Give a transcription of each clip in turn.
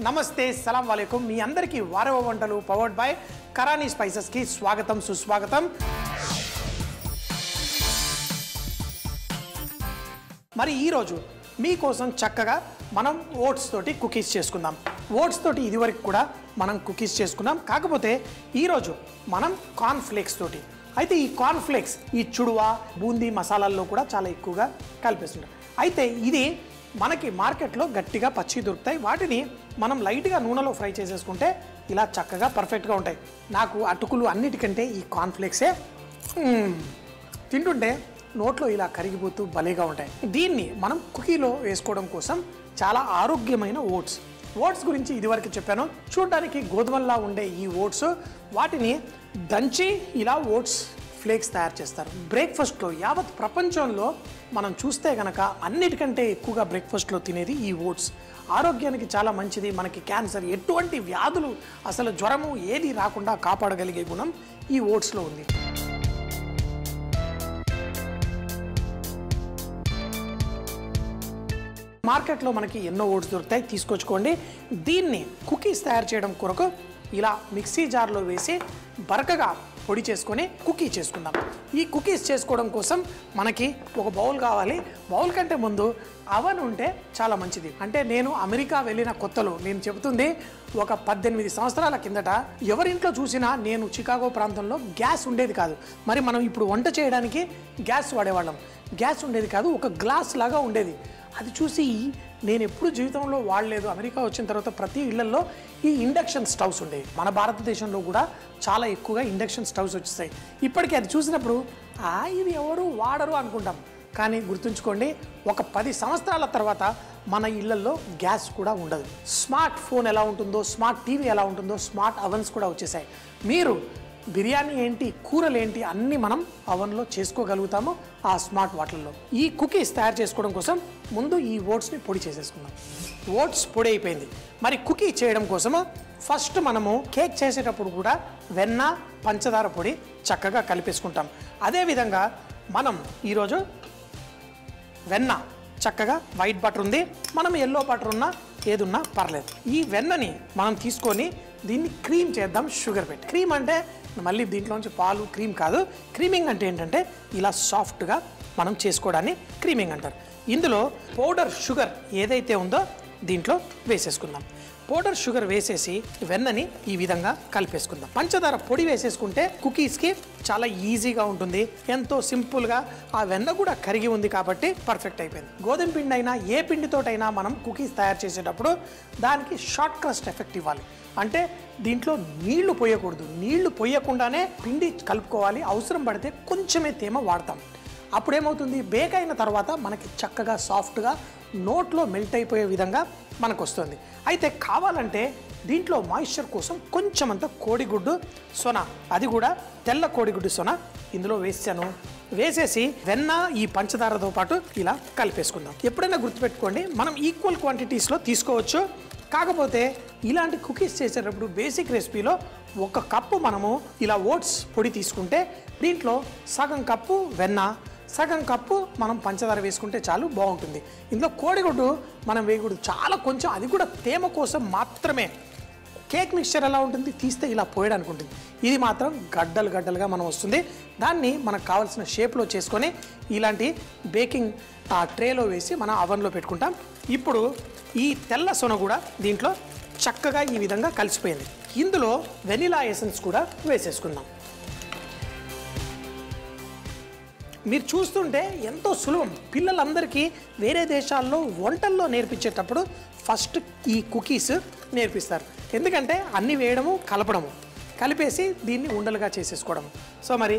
నమస్తే సలాం వాలేకుమ్ మీ అందరికీ వారవ వంటలు పవర్డ్ బై కరానీ స్పైసెస్ కి స్వాగతం సుస్వాగతం. మరి ఈ రోజు మీకోసం చక్కగా మనం ఓట్స్ తోటి కుకీస్ చేసుకుందాం. ఓట్స్ తోటి ఇదివరకు కూడా మనం కుకీస్ చేసుకున్నాం, కాకపోతే ఈరోజు మనం కార్న్ ఫ్లేక్స్ తోటి. అయితే ఈ కార్న్ ఫ్లేక్స్ ఈ చుడువా బూందీ మసాలాల్లో కూడా చాలా ఎక్కువగా కలిపేస్తుంటాం. అయితే ఇది మనకి మార్కెట్లో గట్టిగా పచ్చి దొరుకుతాయి. వాటిని మనం లైట్గా నూనెలో ఫ్రై చేసేసుకుంటే ఇలా చక్కగా పర్ఫెక్ట్గా ఉంటాయి. నాకు అటుకులు అన్నిటికంటే ఈ కార్న్ ఫ్లేక్సే తింటుంటే నోట్లో ఇలా కరిగిపోతూ భలేగా ఉంటాయి. దీన్ని మనం కుకీలో వేసుకోవడం కోసం చాలా ఆరోగ్యమైన ఓట్స్ గురించి ఇదివరకు చెప్పాను. చూడడానికి గోధుమల్లా ఉండే ఈ ఓట్స్ వాటిని దంచి ఇలా ఓట్స్ ఫ్లేక్స్ తయారు చేస్తారు. బ్రేక్ఫాస్ట్లో యావత్ ప్రపంచంలో మనం చూస్తే కనుక అన్నిటికంటే ఎక్కువగా బ్రేక్ఫాస్ట్లో తినేది ఈ ఓట్స్. ఆరోగ్యానికి చాలా మంచిది. మనకి క్యాన్సర్, ఎటువంటి వ్యాధులు, అసలు జ్వరము ఏది రాకుండా కాపాడగలిగే గుణం ఈ ఓట్స్లో ఉంది. మార్కెట్లో మనకి ఎన్నో ఓట్స్ దొరుకుతాయి, తీసుకొచ్చుకోండి. దీన్ని కుకీస్ తయారు చేయడం కొరకు ఇలా మిక్సీ జార్లో వేసి బరకగా పొడి చేసుకొని కుకీ చేసుకుందాం. ఈ కుకీస్ చేసుకోవడం కోసం మనకి ఒక బౌల్ కావాలి. బౌల్ కంటే ముందు అవన్ ఉంటే చాలా మంచిది. అంటే నేను అమెరికా వెళ్ళిన కొత్తలో, నేను చెబుతుంది ఒక 18 సంవత్సరాల కిందట, ఎవరింట్లో చూసినా నేను చికాగో ప్రాంతంలో గ్యాస్ ఉండేది కాదు. మరి మనం ఇప్పుడు వంట చేయడానికి గ్యాస్ వాడేవాళ్ళం. గ్యాస్ ఉండేది కాదు, ఒక గ్లాస్ లాగా ఉండేది. అది చూసి నేను ఎప్పుడు జీవితంలో వాడలేదు. అమెరికా వచ్చిన తర్వాత ప్రతి ఇళ్లలో ఈ ఇండక్షన్ స్టవ్స్ ఉండేవి. మన భారతదేశంలో కూడా చాలా ఎక్కువగా ఇండక్షన్ స్టవ్స్ వచ్చేసాయి. ఇప్పటికీ అది చూసినప్పుడు ఇది ఎవరు వాడరు అనుకుంటాం. కానీ గుర్తుంచుకోండి, ఒక 10 సంవత్సరాల తర్వాత మన ఇళ్లలో గ్యాస్ కూడా ఉండదు. స్మార్ట్ ఫోన్ ఎలా ఉంటుందో, స్మార్ట్ టీవీ ఎలా ఉంటుందో, స్మార్ట్ అవెన్స్ కూడా వచ్చేసాయి. మీరు బిర్యానీ ఏంటి, కూరలు ఏంటి అన్నీ మనం అవన్లో చేసుకోగలుగుతాము ఆ స్మార్ట్ వాటర్లో. ఈ కుకీస్ తయారు చేసుకోవడం కోసం ముందు ఈ ఓట్స్ని పొడి చేసేసుకుందాం. ఓట్స్ పొడి అయిపోయింది. మరి కుకీ చేయడం కోసము ఫస్ట్ మనము కేక్ చేసేటప్పుడు కూడా వెన్న, పంచదార పొడి చక్కగా కలిపేసుకుంటాం. అదేవిధంగా మనం ఈరోజు వెన్న, చక్కగా వైట్ బటర్ ఉంది, మనం ఎల్లో బటర్ ఉన్నా ఏదున్నా పర్లేదు. ఈ వెన్నని మనం తీసుకొని దీన్ని క్రీమ్ చేద్దాం, షుగర్ పెట్టి. క్రీమ్ అంటే మళ్ళీ దీంట్లోంచి పాలు, క్రీమ్ కాదు. క్రీమింగ్ అంటే ఏంటంటే ఇలా సాఫ్ట్గా మనం చేసుకోవడాన్ని క్రీమింగ్ అంటారు. ఇందులో పౌడర్ షుగర్ ఏదైతే ఉందో దీంట్లో వేసేసుకుందాం. పౌడర్ షుగర్ వేసేసి వెన్నని ఈ విధంగా కలిపేసుకుందాం. పంచదార పొడి వేసేసుకుంటే కుకీస్కి చాలా ఈజీగా ఉంటుంది, ఎంతో సింపుల్గా. ఆ వెన్న కూడా కరిగి ఉంది కాబట్టి పర్ఫెక్ట్ అయిపోయింది. గోధుమ పిండి అయినా ఏ పిండితోటైనా మనం కుకీస్ తయారు చేసేటప్పుడు దానికి షార్ట్ క్రస్ట్ ఎఫెక్ట్ ఇవ్వాలి. అంటే దీంట్లో నీళ్లు పోయకూడదు. నీళ్లు పోయకుండానే పిండి కలుపుకోవాలి. అవసరం పడితే కొంచెమే తేమ వాడతాం. అప్పుడేమవుతుంది, బేక్ అయిన తర్వాత మనకి చక్కగా సాఫ్ట్గా నోట్లో మెల్ట్ అయిపోయే విధంగా మనకు వస్తుంది. అయితే కావాలంటే దీంట్లో మాయిశ్చర్ కోసం కొంచెం అంత కోడిగుడ్డు సొన, అది కూడా తెల్ల కోడిగుడ్డు సొన ఇందులో వేసాను. వేసేసి వెన్న ఈ పంచదారతో పాటు ఇలా కలిపేసుకుందాం. ఎప్పుడైనా గుర్తుపెట్టుకోండి, మనం ఈక్వల్ క్వాంటిటీస్లో తీసుకోవచ్చు. కాకపోతే ఇలాంటి కుకీస్ చేసేటప్పుడు బేసిక్ రెసిపీలో 1 కప్పు మనము ఇలా ఓట్స్ పొడి తీసుకుంటే దీంట్లో సగం కప్పు వెన్న, సగం కప్పు మనం పంచదార వేసుకుంటే చాలు, బాగుంటుంది. ఇందులో కోడిగుడ్డు మనం వేయకూడదు, చాలా కొంచెం, అది కూడా తేమ కోసం మాత్రమే. కేక్ మిక్స్చర్ ఎలా ఉంటుంది, తీస్తే ఇలా పోయడానికి ఉంటుంది. ఇది మాత్రం గడ్డలు గడ్డలుగా మనం వస్తుంది. దాన్ని మనకు కావాల్సిన షేప్లో చేసుకొని ఇలాంటి బేకింగ్ ట్రేలో వేసి మనం అవన్లో పెట్టుకుంటాం. ఇప్పుడు ఈ తెల్ల సొన కూడా దీంట్లో చక్కగా ఈ విధంగా కలిసిపోయింది. ఇందులో వెనిలా ఎసెన్స్ కూడా వేసేసుకుందాం. మీరు చూస్తుంటే ఎంతో సులభం. పిల్లలందరికీ వేరే దేశాల్లో వంటల్లో నేర్పించేటప్పుడు ఫస్ట్ ఈ కుకీస్ నేర్పిస్తారు. ఎందుకంటే అన్నీ వేయడము, కలపడము, కలిపేసి దీన్ని ఉండలుగా చేసేసుకోవడం. సో మరి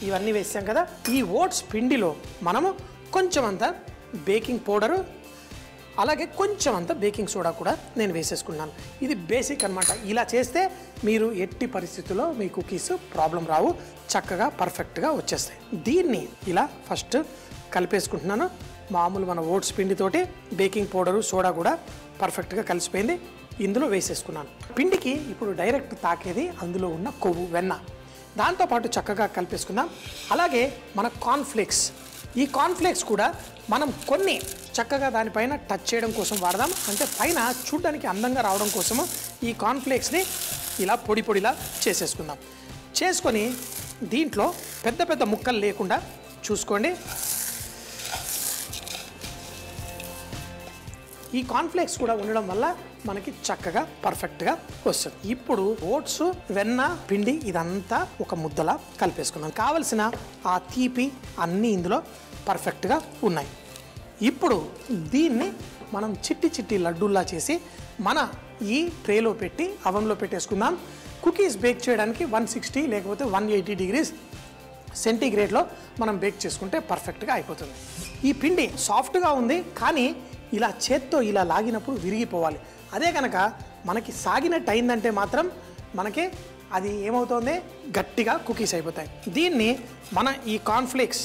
ఇవన్నీ వేసాం కదా, ఈ ఓట్స్ పిండిలో మనము కొంచెం అంత బేకింగ్ పౌడరు, అలాగే కొంచెం అంత బేకింగ్ సోడా కూడా నేను వేసేసుకున్నాను. ఇది బేసిక్ అనమాట. ఇలా చేస్తే మీరు ఎట్టి పరిస్థితుల్లో మీ కుకీస్ ప్రాబ్లం రావు, చక్కగా పర్ఫెక్ట్గా వచ్చేస్తాయి. దీన్ని ఇలా ఫస్ట్ కలిపేసుకుంటున్నాను. మామూలు మన ఓట్స్ పిండితోటి బేకింగ్ పౌడరు, సోడా కూడా పర్ఫెక్ట్గా కలిసిపోయింది. ఇందులో వేసేసుకున్నాను. పిండికి ఇప్పుడు డైరెక్ట్ తాకేది అందులో ఉన్న కొవ్వు, వెన్న. దాంతోపాటు చక్కగా కలిపేసుకుందాం. అలాగే మన కార్న్ ఫ్లేక్స్ ఈ కార్న్ఫ్లేక్స్ కూడా మనం కొన్ని చక్కగా దానిపైన టచ్ చేయడం కోసం వాడదాం. అంటే పైన చూడడానికి అందంగా రావడం కోసము ఈ కార్న్ఫ్లేక్స్ని ఇలా పొడి పొడిలా చేసేసుకుందాం. చేసుకొని దీంట్లో పెద్ద పెద్ద ముక్కలు లేకుండా చూసుకోండి. ఈ కార్న్ఫ్లేక్స్ కూడా ఉండడం వల్ల మనకి చక్కగా పర్ఫెక్ట్గా వస్తుంది. ఇప్పుడు ఓట్స్, వెన్న, పిండి ఇదంతా ఒక ముద్దలా కలిపేసుకున్నాం. కావలసిన ఆ తీపి అన్నీ ఇందులో పర్ఫెక్ట్గా ఉన్నాయి. ఇప్పుడు దీన్ని మనం చిట్టి చిట్టి లడ్డూల్లా చేసి మన ఈ ట్రేలో పెట్టి అవన్లో పెట్టేసుకుందాం. కుకీస్ బేక్ చేయడానికి 160 లేకపోతే 180 డిగ్రీస్ సెంటీగ్రేడ్లో మనం బేక్ చేసుకుంటే పర్ఫెక్ట్గా అయిపోతుంది. ఈ పిండి సాఫ్ట్గా ఉంది, కానీ ఇలా చేత్తో ఇలా లాగినప్పుడు విరిగిపోవాలి. అదే కనుక మనకి సాగినట్టు అయిందంటే మాత్రం మనకి అది ఏమవుతుంది, గట్టిగా కుకీస్ అయిపోతాయి. దీన్ని మన ఈ కార్న్ఫ్లేక్స్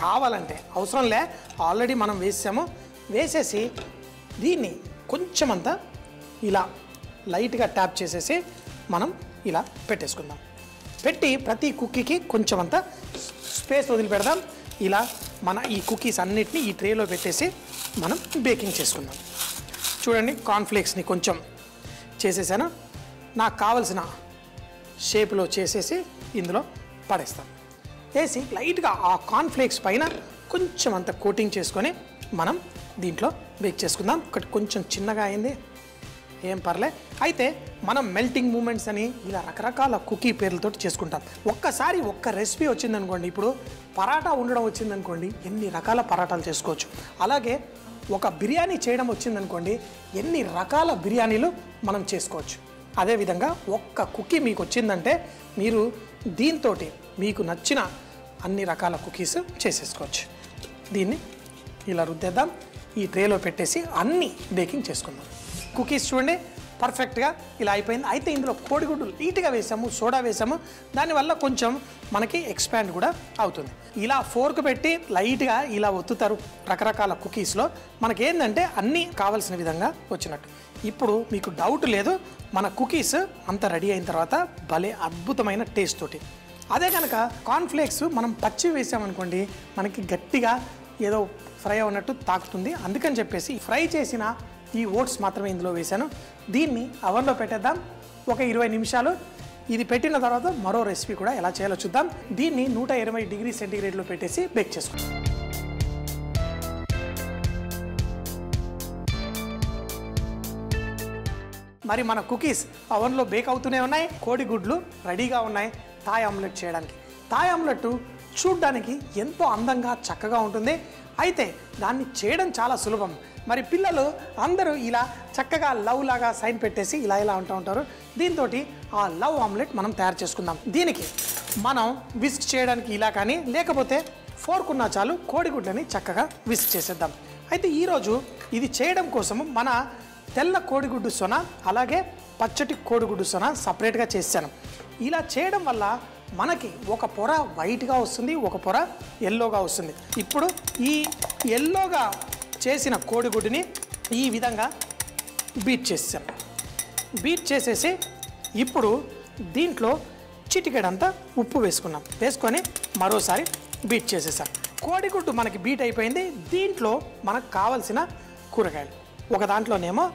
కావాలంటే అవసరంలే, ఆల్రెడీ మనం వేసాము. వేసేసి దీన్ని కొంచెం అంతా ఇలా లైట్గా ట్యాప్ చేసేసి మనం ఇలా పెట్టేసుకుందాం. పెట్టి ప్రతి కుక్కీకి కొంచెం అంతా స్పేస్ వదిలిపెడదాం. ఇలా మన ఈ కుకీస్ అన్నిటిని ఈ ట్రేలో పెట్టేసి మనం బేకింగ్ చేసుకుందాం. చూడండి, కార్న్ఫ్లేక్స్ని కొంచెం చేసేసాను. నాకు కావలసిన షేప్లో చేసేసి ఇందులో పడేస్తాం. వేసి లైట్గా ఆ కార్న్ఫ్లేక్స్ పైన కొంచెం అంత కోటింగ్ చేసుకొని మనం దీంట్లో బేక్ చేసుకుందాం. ఒకటి కొంచెం చిన్నగా అయింది, ఏం పర్లే. అయితే మనం మెల్టింగ్ మూమెంట్స్ అని ఇలా రకరకాల కుకీ పేర్లతో చేసుకుంటాం. ఒక్కసారి ఒక్క రెసిపీ వచ్చిందనుకోండి, ఇప్పుడు పరాటా ఉండడం వచ్చిందనుకోండి, ఎన్ని రకాల పరాటాలు చేసుకోవచ్చు. అలాగే ఒక బిర్యానీ చేయడం వచ్చిందనుకోండి, ఎన్ని రకాల బిర్యానీలు మనం చేసుకోవచ్చు. అదేవిధంగా ఒక్క కుకీ మీకు వచ్చిందంటే మీరు దీంతో మీకు నచ్చిన అన్ని రకాల కుకీస్ చేసేసుకోవచ్చు. దీన్ని ఇలా రుద్దేద్దాం. ఈ ట్రేలో పెట్టేసి అన్నీ బేకింగ్ చేసుకుందాం. కుకీస్ చూడండి పర్ఫెక్ట్గా ఇలా అయిపోయింది. అయితే ఇందులో కోడిగుడ్డు నీట్గా వేసాము, సోడా వేసాము, దానివల్ల కొంచెం మనకి ఎక్స్పాండ్ కూడా అవుతుంది. ఇలా ఫోర్క్ పెట్టి లైట్గా ఇలా ఒత్తుతారు రకరకాల కుకీస్లో. మనకేంటంటే అన్నీ కావాల్సిన విధంగా వచ్చినట్టు. ఇప్పుడు మీకు డౌట్ లేదు, మన కుకీస్ అంత రెడీ అయిన తర్వాత భలే అద్భుతమైన టేస్ట్ తోటి. అదే కనుక కార్న్ఫ్లేక్స్ మనం పచ్చి వేసామనుకోండి, మనకి గట్టిగా ఏదో ఫ్రై అవునట్టు తాకుతుంది. అందుకని చెప్పేసి ఫ్రై చేసిన ఈ ఓట్స్ మాత్రమే ఇందులో వేసాను. దీన్ని అవన్లో పెట్టేద్దాం ఒక 20 నిమిషాలు. ఇది పెట్టిన తర్వాత మరో రెసిపీ కూడా ఎలా చేయాలో చూద్దాం. దీన్ని 120 డిగ్రీ సెంటీగ్రేడ్లో పెట్టేసి బేక్ చేసుకుందాం. మరి మన కుకీస్ అవన్లో బేక్ అవుతూనే ఉన్నాయి. కోడిగుడ్లు రెడీగా ఉన్నాయి థాయ్ ఆమ్లెట్ చేయడానికి. థాయ్ ఆమ్లెట్ చూడ్డానికి ఎంతో అందంగా చక్కగా ఉంటుంది. అయితే దాన్ని చేయడం చాలా సులభం. మరి పిల్లలు అందరూ ఇలా చక్కగా లవ్ లాగా సైన్ పెట్టేసి ఇలా ఇలా అంటూ ఉంటారు. దీంతో ఆ లవ్ ఆమ్లెట్ మనం తయారు చేసుకుందాం. దీనికి మనం విస్క్ చేయడానికి ఇలా కానీ, లేకపోతే ఫోర్క్ ఉన్నా చాలు, కోడిగుడ్లని చక్కగా విస్క్ చేసేద్దాం. అయితే ఈరోజు ఇది చేయడం కోసము మన తెల్ల కోడిగుడ్డు సొన, అలాగే పచ్చటి కోడిగుడ్డు సొన సపరేట్గా చేశాను. ఇలా చేయడం వల్ల మనకి ఒక పొర వైట్గా వస్తుంది, ఒక పొర ఎల్లోగా వస్తుంది. ఇప్పుడు ఈ ఎల్లోగా చేసిన కోడిగుడ్డుని ఈ విధంగా బీట్ చేసాం. బీట్ చేసేసి ఇప్పుడు దీంట్లో చిటికెడంతా ఉప్పు వేసుకున్నాం. వేసుకొని మరోసారి బీట్ చేసేసాం. కోడిగుడ్డు మనకి బీట్ అయిపోయింది. దీంట్లో మనకు కావలసిన కూరగాయలు, ఒక దాంట్లోనేమో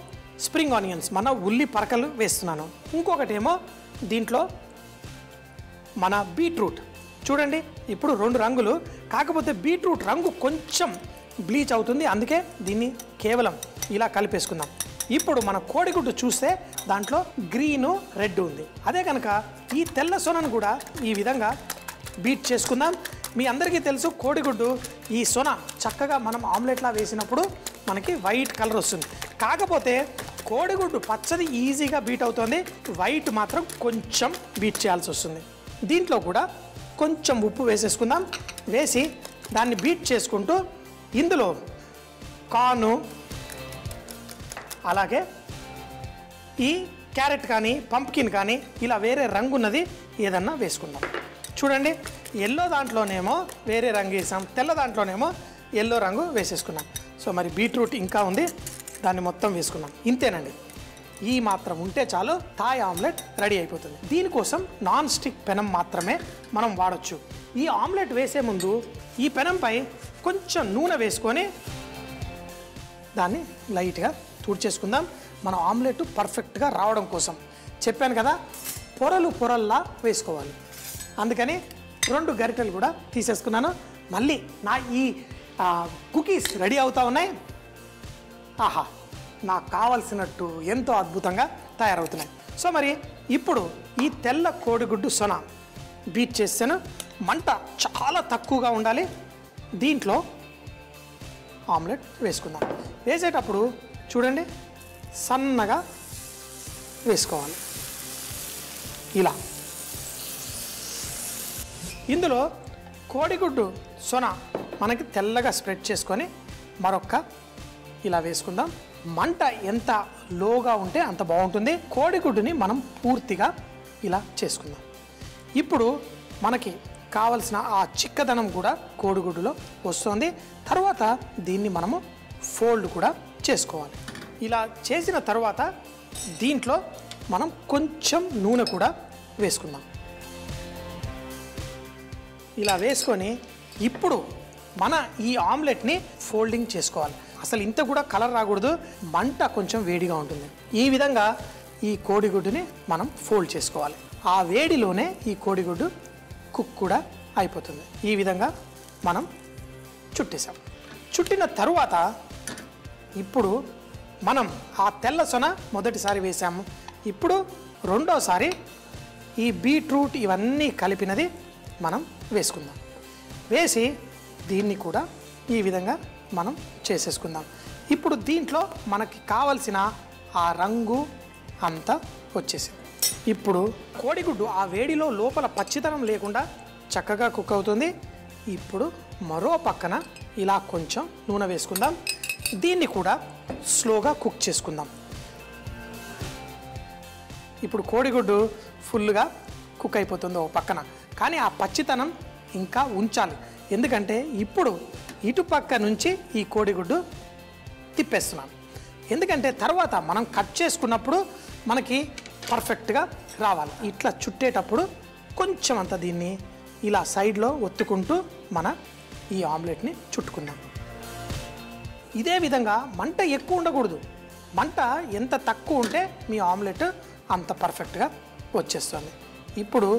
స్ప్రింగ్ ఆనియన్స్, మన ఉల్లి పరకలు వేస్తున్నాను. ఇంకొకటేమో దీంట్లో మన బీట్రూట్. చూడండి ఇప్పుడు 2 రంగులు, కాకపోతే బీట్రూట్ రంగు కొంచెం బ్లీచ్ అవుతుంది, అందుకే దీన్ని కేవలం ఇలా కలిపేసుకుందాం. ఇప్పుడు మన కోడిగుడ్డు చూస్తే దాంట్లో గ్రీను, రెడ్ ఉంది. అదే కనుక ఈ తెల్ల సొనను కూడా ఈ విధంగా బీట్ చేసుకుందాం. మీ అందరికీ తెలుసు కోడిగుడ్డు ఈ సొన చక్కగా మనం ఆమ్లెట్లా వేసినప్పుడు మనకి వైట్ కలర్ వస్తుంది. కాకపోతే కోడిగుడ్డు పచ్చది ఈజీగా బీట్ అవుతుంది, వైట్ మాత్రం కొంచెం బీట్ చేయాల్సి వస్తుంది. దీంట్లో కూడా కొంచెం ఉప్పు వేసేసుకుందాం. వేసి దాన్ని బీట్ చేసుకుంటూ ఇందులో కార్ను, అలాగే ఈ క్యారెట్ కానీ పంప్కిన్ కానీ ఇలా వేరే రంగు ఉన్నది ఏదన్నా వేసుకుందాం. చూడండి ఎల్లో దాంట్లోనేమో వేరే రంగు వేసాం, తెల్ల దాంట్లోనేమో ఎల్లో రంగు వేసేసుకున్నాం. సో మరి బీట్రూట్ ఇంకా ఉంది, దాన్ని మొత్తం వేసుకున్నాం. ఇంతేనండి, ఈ మాత్రం ఉంటే చాలు థాయ్ ఆమ్లెట్ రెడీ అయిపోతుంది. దీనికోసం నాన్ స్టిక్ పెనం మాత్రమే మనం వాడచ్చు. ఈ ఆమ్లెట్ వేసే ముందు ఈ పెనంపై కొంచెం నూనె వేసుకొని దాన్ని లైట్గా తుడిచేసుకుందాం. మన ఆమ్లెట్ పర్ఫెక్ట్గా రావడం కోసం చెప్పాను కదా, పొరల్లా వేసుకోవాలి. అందుకని 2 గరిటెలు కూడా తీసేసుకున్నాను. మళ్ళీ నా ఈ కుకీస్ రెడీ అవుతా ఉన్నాయి. ఆహా, నాకు కావలసినట్టు ఎంతో అద్భుతంగా తయారవుతున్నాయి. సో మరి ఇప్పుడు ఈ తెల్ల కోడిగుడ్డు సొన బీట్ చేసాను. మంట చాలా తక్కువగా ఉండాలి. దీంట్లో ఆమ్లెట్ వేసుకుందాం. వేసేటప్పుడు చూడండి, సన్నగా వేసుకోవాలి. ఇలా ఇందులో కోడిగుడ్డు సొన మనకి తెల్లగా స్ప్రెడ్ చేసుకొని మరొక ఇలా వేసుకుందాం. మంట ఎంత లోగా ఉంటే అంత బాగుంటుంది. కోడిగుడ్డుని మనం పూర్తిగా ఇలా చేసుకుందాం. ఇప్పుడు మనకి కావలసిన ఆ చిక్కదనం కూడా కోడిగుడ్డులో వస్తుంది. తర్వాత దీన్ని మనము ఫోల్డ్ కూడా చేసుకోవాలి. ఇలా చేసిన తర్వాత దీంట్లో మనం కొంచెం నూనె కూడా వేసుకుందాం. ఇలా వేసుకొని ఇప్పుడు మన ఈ ఆమ్లెట్ని ఫోల్డింగ్ చేసుకోవాలి. అసలు ఇంత కూడా కలర్ రాకూడదు, మంట కొంచెం వేడిగా ఉంటుంది. ఈ విధంగా ఈ కోడిగుడ్డుని మనం ఫోల్డ్ చేసుకోవాలి. ఆ వేడిలోనే ఈ కోడిగుడ్డు కుక్ కూడా అయిపోతుంది. ఈ విధంగా మనం చుట్టేసాం. చుట్టిన తరువాత ఇప్పుడు మనం ఆ తెల్ల సొన మొదటిసారి వేసాము. ఇప్పుడు రెండోసారి ఈ బీట్రూట్ ఇవన్నీ కలిపినది మనం వేసుకుందాం. వేసి దీన్ని కూడా ఈ విధంగా మనం చేసేసుకుందాం. ఇప్పుడు దీంట్లో మనకి కావలసిన ఆ రంగు అంతా వచ్చేసింది. ఇప్పుడు కోడిగుడ్డు ఆ వేడిలో లోపల పచ్చితనం లేకుండా చక్కగా కుక్ అవుతుంది. ఇప్పుడు మరో పక్కన ఇలా కొంచెం నూనె వేసుకుందాం. దీన్ని కూడా స్లోగా కుక్ చేసుకుందాం. ఇప్పుడు కోడిగుడ్డు ఫుల్గా కుక్ అయిపోతుంది ఓ పక్కన, కానీ ఆ పచ్చితనం ఇంకా ఉంచాలి. ఎందుకంటే ఇప్పుడు ఇటుపక్క నుంచి ఈ కోడిగుడ్డు తిప్పేస్తున్నాను. ఎందుకంటే తర్వాత మనం కట్ చేసుకున్నప్పుడు మనకి పర్ఫెక్ట్గా రావాలి. ఇట్లా చుట్టేటప్పుడు కొంచెం అంత దీన్ని ఇలా సైడ్లో ఒత్తుకుంటూ మన ఈ ఆమ్లెట్ని చుట్టుకుందాం. ఇదే విధంగా మంట ఎక్కువ ఉండకూడదు. మంట ఎంత తక్కువ ఉంటే మీ ఆమ్లెట్ అంత పర్ఫెక్ట్గా వచ్చేస్తుంది. ఇప్పుడు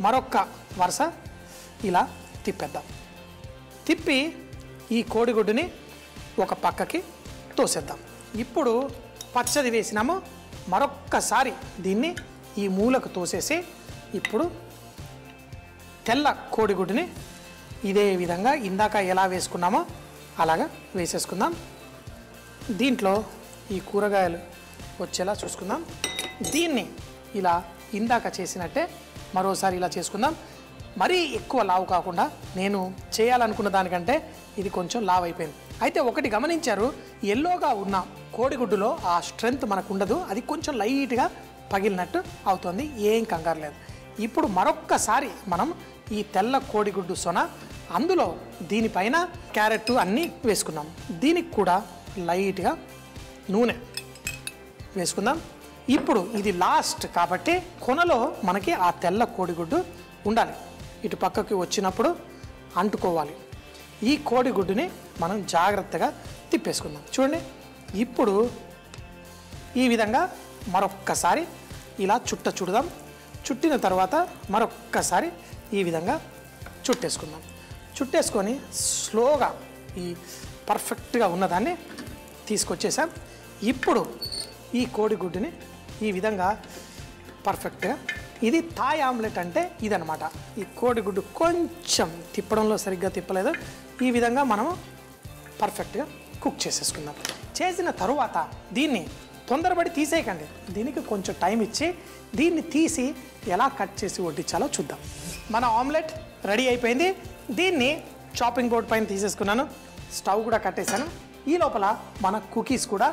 మరొక వరుస ఇలా తిప్పేద్దాం. తిప్పి ఈ కోడిగుడ్డుని ఒక పక్కకి తోసేద్దాం. ఇప్పుడు పచ్చది వేసినాము. మరొక్కసారి దీన్ని ఈ మూలకు తోసేసి ఇప్పుడు తెల్ల కోడిగుడ్డుని ఇదే విధంగా ఇందాక ఎలా వేసుకున్నామో అలాగా వేసేసుకుందాం. దీంట్లో ఈ కూరగాయలు వచ్చేలా చూసుకుందాం. దీన్ని ఇలా ఇందాక చేసినట్టే మరోసారి ఇలా చేసుకుందాం. మరీ ఎక్కువ లావు కాకుండా, నేను చేయాలనుకున్న దానికంటే ఇది కొంచెం లావు అయిపోయింది. అయితే ఒకటి గమనించారు, ఎల్లోగా ఉన్న కోడిగుడ్డులో ఆ స్ట్రెంగ్త్ మనకు ఉండదు. అది కొంచెం లైట్గా పగిలినట్టు అవుతుంది. ఏం కంగారు లేదు. ఇప్పుడు మరొక్కసారి మనం ఈ తెల్ల కోడిగుడ్డు సొన అందులో దీనిపైన క్యారెట్ అన్నీ వేసుకుందాం. దీనికి కూడా లైట్గా నూనె వేసుకుందాం. ఇప్పుడు ఇది లాస్ట్ కాబట్టి కొనలో మనకి ఆ తెల్ల కోడిగుడ్డు ఉండాలి. ఇటు పక్కకి వచ్చినప్పుడు అంటుకోవాలి. ఈ కోడిగుడ్డుని మనం జాగ్రత్తగా తిప్పేసుకుందాం. చూడండి, ఇప్పుడు ఈ విధంగా మరొక్కసారి ఇలా చుడదాం. చుట్టిన తర్వాత మరొక్కసారి ఈ విధంగా చుట్టేసుకుందాం. చుట్టేసుకొని స్లోగా ఈ పర్ఫెక్ట్గా ఉన్నదాన్ని తీసుకొచ్చేసాం. ఇప్పుడు ఈ కోడిగుడ్డుని ఈ విధంగా పర్ఫెక్ట్గా, ఇది థాయ్ ఆమ్లెట్ అంటే ఇదనమాట. ఈ కోడిగుడ్డు కొంచెం తిప్పడంలో సరిగ్గా తిప్పలేదు. ఈ విధంగా మనము పర్ఫెక్ట్గా కుక్ చేసేసుకుందాం. చేసిన తరువాత దీన్ని తొందరపడి తీసేయకండి. దీనికి కొంచెం టైం ఇచ్చి దీన్ని తీసి ఎలా కట్ చేసి వడ్డించాలో చూద్దాం. మన ఆమ్లెట్ రెడీ అయిపోయింది. దీన్ని చాపింగ్ బోర్డ్ పైన తీసేసుకున్నాను. స్టవ్ కూడా కట్టేశాను. ఈ లోపల మన కుకీస్ కూడా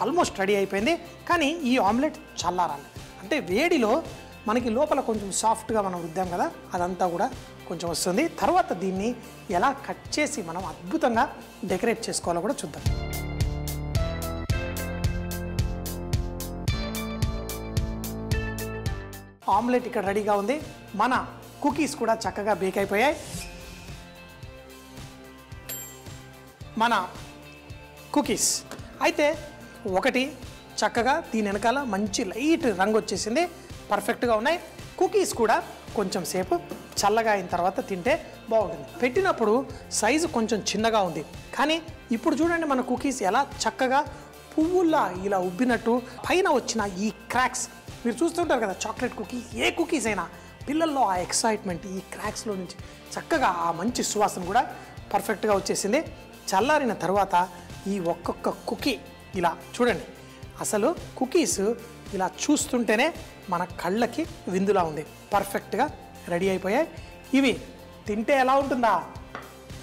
ఆల్మోస్ట్ రెడీ అయిపోయింది. కానీ ఈ ఆమ్లెట్ చల్లారాలి. అంటే వేడిలో మనకి లోపల కొంచెం సాఫ్ట్గా మనం రుద్దాం కదా, అదంతా కూడా కొంచెం వస్తుంది. తర్వాత దీన్ని ఎలా కట్ చేసి మనం అద్భుతంగా డెకరేట్ చేసుకోవాలో కూడా చూద్దాం. ఆమ్లెట్ ఇక్కడ రెడీగా ఉంది. మన కుకీస్ కూడా చక్కగా బేక్ అయిపోయాయి. మన కుకీస్. అయితే ఒకటి చక్కగా దీని వెనకాల మంచి లైట్ రంగు వచ్చేసింది, పర్ఫెక్ట్గా ఉన్నాయి. కుకీస్ కూడా కొంచెం సేపు చల్లగా అయిన తర్వాత తింటే బాగుంటుంది. పెట్టినప్పుడు సైజు కొంచెం చిన్నగా ఉంది, కానీ ఇప్పుడు చూడండి మన కుకీస్ ఎలా చక్కగా పువ్వుల్లా ఇలా ఉబ్బినట్టు పైన వచ్చిన ఈ క్రాక్స్ మీరు చూస్తుంటారు కదా. చాక్లెట్ కుకీ ఏ కుకీస్ అయినా పిల్లల్లో ఆ ఎక్సైట్మెంట్ ఈ క్రాక్స్లో నుంచి చక్కగా ఆ మంచి సువాసన కూడా పర్ఫెక్ట్గా వచ్చేసింది. చల్లారిన తర్వాత ఈ ఒక్కొక్క కుకీ ఇలా చూడండి, అసలు కుకీస్ ఇలా చూస్తుంటేనే మన కళ్ళకి విందులా ఉంది. పర్ఫెక్ట్గా రెడీ అయిపోయాయి. ఇవి తింటే ఎలా ఉంటుందా,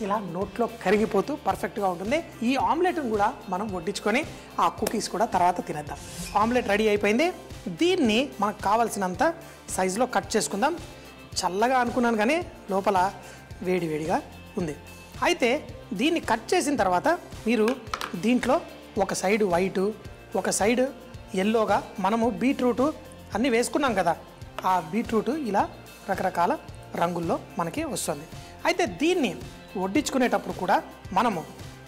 ఇలా నోట్లో కరిగిపోతూ పర్ఫెక్ట్గా ఉంటుంది. ఈ ఆమ్లెట్ని కూడా మనం వడ్డించుకొని ఆ కుకీస్ కూడా తర్వాత తినేద్దాం. ఆమ్లెట్ రెడీ అయిపోయింది. దీన్ని మనకు కావాల్సినంత సైజులో కట్ చేసుకుందాం. చల్లగా అనుకున్నాను కానీ లోపల వేడివేడిగా ఉంది. అయితే దీన్ని కట్ చేసిన తర్వాత మీరు దీంట్లో ఒక సైడు వైటు, ఒక సైడు ఎల్లోగా మనము బీట్రూటు అన్నీ వేసుకున్నాం కదా, ఆ బీట్రూట్ ఇలా రకరకాల రంగుల్లో మనకి వస్తుంది. అయితే దీన్ని వడ్డించుకునేటప్పుడు కూడా మనము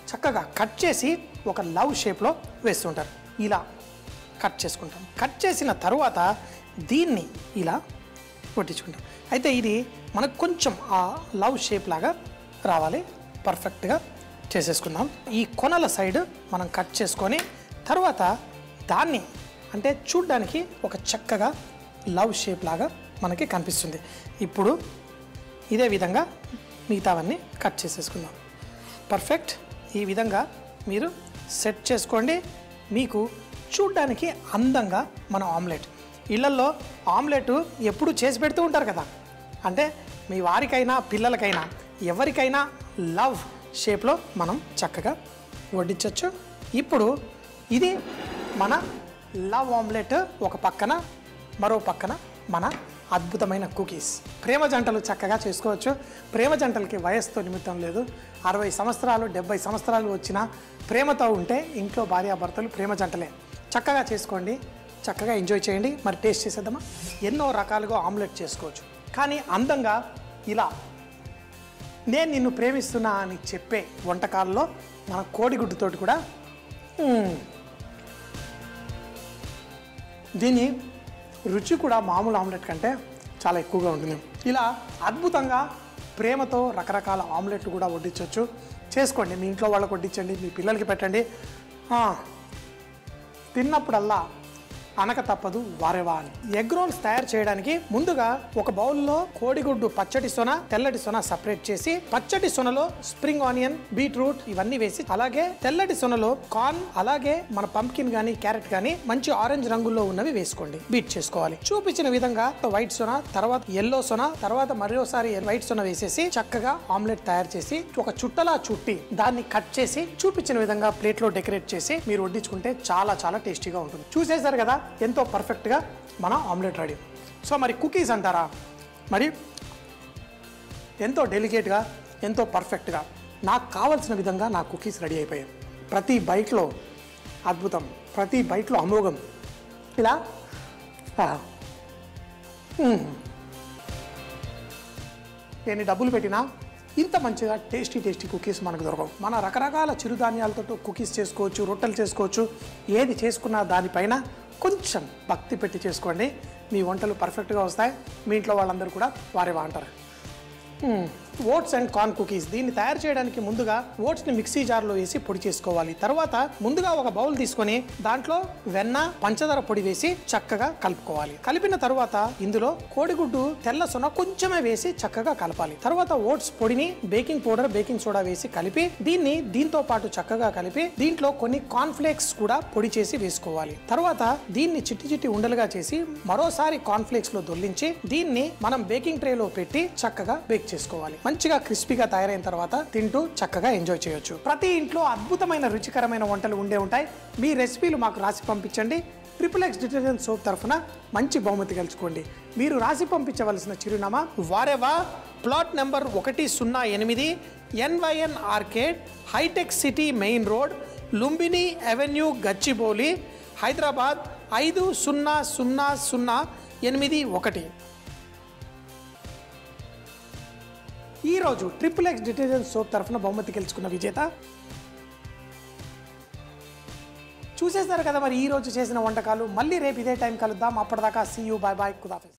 చక్కగా కట్ చేసి ఒక లవ్ షేప్లో వేస్తుంటారు. ఇలా కట్ చేసుకుంటాం. కట్ చేసిన తర్వాత దీన్ని ఇలా వడ్డించుకుంటాం. అయితే ఇది మనకు కొంచెం ఆ లవ్ షేప్ లాగా రావాలి. పర్ఫెక్ట్గా చేసేసుకుందాం. ఈ కొనల సైడ్ మనం కట్ చేసుకొని తర్వాత దాన్ని అంటే చూడ్డానికి ఒక చక్కగా లవ్ షేప్ లాగా మనకి కనిపిస్తుంది. ఇప్పుడు ఇదే విధంగా మిగతావన్నీ కట్ చేసేసుకుందాం. పర్ఫెక్ట్. ఈ విధంగా మీరు సెట్ చేసుకోండి. మీకు చూడ్డానికి అందంగా మన ఆమ్లెట్. ఇళ్లల్లో ఆమ్లెట్ ఎప్పుడు చేసి పెడుతూ ఉంటారు కదా, అంటే మీ వారికైనా పిల్లలకైనా ఎవరికైనా లవ్ షేప్లో మనం చక్కగా వడ్డించవచ్చు. ఇప్పుడు ఇది మన లవ్ ఆమ్లెట్ ఒక పక్కన, మరో పక్కన మన అద్భుతమైన కుకీస్. ప్రేమ జంటలు చక్కగా చేసుకోవచ్చు. ప్రేమ జంటలకి వయస్సుతో నిమిత్తం లేదు. 60 సంవత్సరాలు 70 సంవత్సరాలు వచ్చినా ప్రేమతో ఉంటే ఇంట్లో భార్యాభర్తలు ప్రేమ జంటలే. చక్కగా చేసుకోండి, చక్కగా ఎంజాయ్ చేయండి. మరి టేస్ట్ చేసేద్దామా? ఎన్నో రకాలుగా ఆమ్లెట్ చేసుకోవచ్చు, కానీ అందంగా ఇలా నేను నిన్ను ప్రేమిస్తున్నా అని చెప్పే వంటకాల్లో మన కోడిగుడ్డుతోటి కూడా దీని రుచి కూడా మామూలు ఆమ్లెట్ కంటే చాలా ఎక్కువగా ఉంటుంది. ఇలా అద్భుతంగా ప్రేమతో రకరకాల ఆమ్లెట్లు కూడా వడ్డించవచ్చు. చేసుకోండి, మీ ఇంట్లో వాళ్ళకి వడ్డించండి, మీ పిల్లలకి పెట్టండి. తిన్నప్పుడల్లా అనక తప్పదు వారేవా అని. ఎగ్ రోల్స్ తయారు చేయడానికి ముందుగా ఒక బౌల్లో కోడిగుడ్డు పచ్చటి సొన, తెల్లటి సొన సపరేట్ చేసి, పచ్చటి సొనలో స్ప్రింగ్ ఆనియన్, బీట్రూట్ ఇవన్నీ వేసి, అలాగే తెల్లటి సొనలో కార్న్, అలాగే మన పంప్కిన్ గానీ క్యారెట్ గానీ మంచి ఆరెంజ్ రంగుల్లో ఉన్నవి వేసుకోండి. బీట్ చేసుకోవాలి. చూపించిన విధంగా వైట్ సొన, తర్వాత ఎల్లో సొన, తర్వాత మరోసారి వైట్ సొన వేసేసి చక్కగా ఆమ్లెట్ తయారు చేసి ఒక చుట్టలా చుట్టి దాన్ని కట్ చేసి చూపించిన విధంగా ప్లేట్ లో డెకరేట్ చేసి మీరు వడ్డించుకుంటే చాలా చాలా టేస్టీగా ఉంటుంది. చూసేశారు కదా ఎంతో పర్ఫెక్ట్గా మన ఆమ్లెట్ రెడీ. సో మరి కుకీస్ అంటారా, మరి ఎంతో డెలికేట్గా ఎంతో పర్ఫెక్ట్గా నాకు కావాల్సిన విధంగా నా కుకీస్ రెడీ అయిపోయాయి. ప్రతి బైట్లో అద్భుతం, ప్రతి బైట్లో అమోఘం. ఇలా ఎన్ని డబ్బులు పెట్టినా ఇంత మంచిగా టేస్టీ కుకీస్ మనకు దొరకవు. మన రకరకాల చిరుధాన్యాలతో కుకీస్ చేసుకోవచ్చు, రొట్టెలు చేసుకోవచ్చు. ఏది చేసుకున్నా దానిపైన కొంచెం భక్తి పెట్టి చేసుకోండి. మీ వంటలు పర్ఫెక్ట్గా వస్తాయి. మీ ఇంట్లో వాళ్ళందరూ కూడా వారేవా అంటారు. Oats and corn cookies. దీన్ని తయారు చేయడానికి ముందుగా ఓట్స్ని మిక్సీ జార్లో వేసి పొడి చేసుకోవాలి. తర్వాత ముందుగా ఒక బౌల్ తీసుకొని దాంట్లో వెన్న, పంచదార పొడి వేసి చక్కగా కలుపుకోవాలి. కలిపిన తర్వాత ఇందులో కోడిగుడ్డు తెల్ల సొన కొంచెమే వేసి చక్కగా కలపాలి. తర్వాత ఓట్స్ పొడిని, బేకింగ్ పౌడర్, బేకింగ్ సోడా వేసి కలిపి దీంతో పాటు చక్కగా కలిపి దీంట్లో కొన్ని కార్న్ ఫ్లేక్స్ కూడా పొడి చేసి వేసుకోవాలి. తర్వాత దీన్ని చిట్టి ఉండలుగా చేసి మరోసారి కార్న్ ఫ్లేక్స్ లో దొల్లించి దీన్ని మనం బేకింగ్ ట్రేలో పెట్టి చక్కగా బేక్ చేసుకోవాలి. మంచిగా క్రిస్పీగా తయారైన తర్వాత తింటూ చక్కగా ఎంజాయ్ చేయొచ్చు. ప్రతి ఇంట్లో అద్భుతమైన రుచికరమైన వంటలు ఉండే ఉంటాయి. మీ రెసిపీలు మాకు రాసి పంపించండి. XXX డిటర్జెంట్ సోప్ తరఫున మంచి బహుమతి గెలుచుకోండి. మీరు రాసి పంపించవలసిన చిరునామా వారేవా, plot number 108, NYN arcade, Hitech City Main Road, Lumbini Avenue, Gachibowli, Hyderabad 500081. ఈరోజు XXX డిటర్జెంట్ సోప్ తరఫున బహుమతి గెలుచుకున్న విజేత చూసేస్తారు కదా మరి ఈ రోజు చేసిన వంటకాలు. మళ్ళీ రేపు ఇదే టైం కలుద్దాం. అప్పటిదాకా సీ యూ, బాయ్ బాయ్, ఖుదాఫిజ్.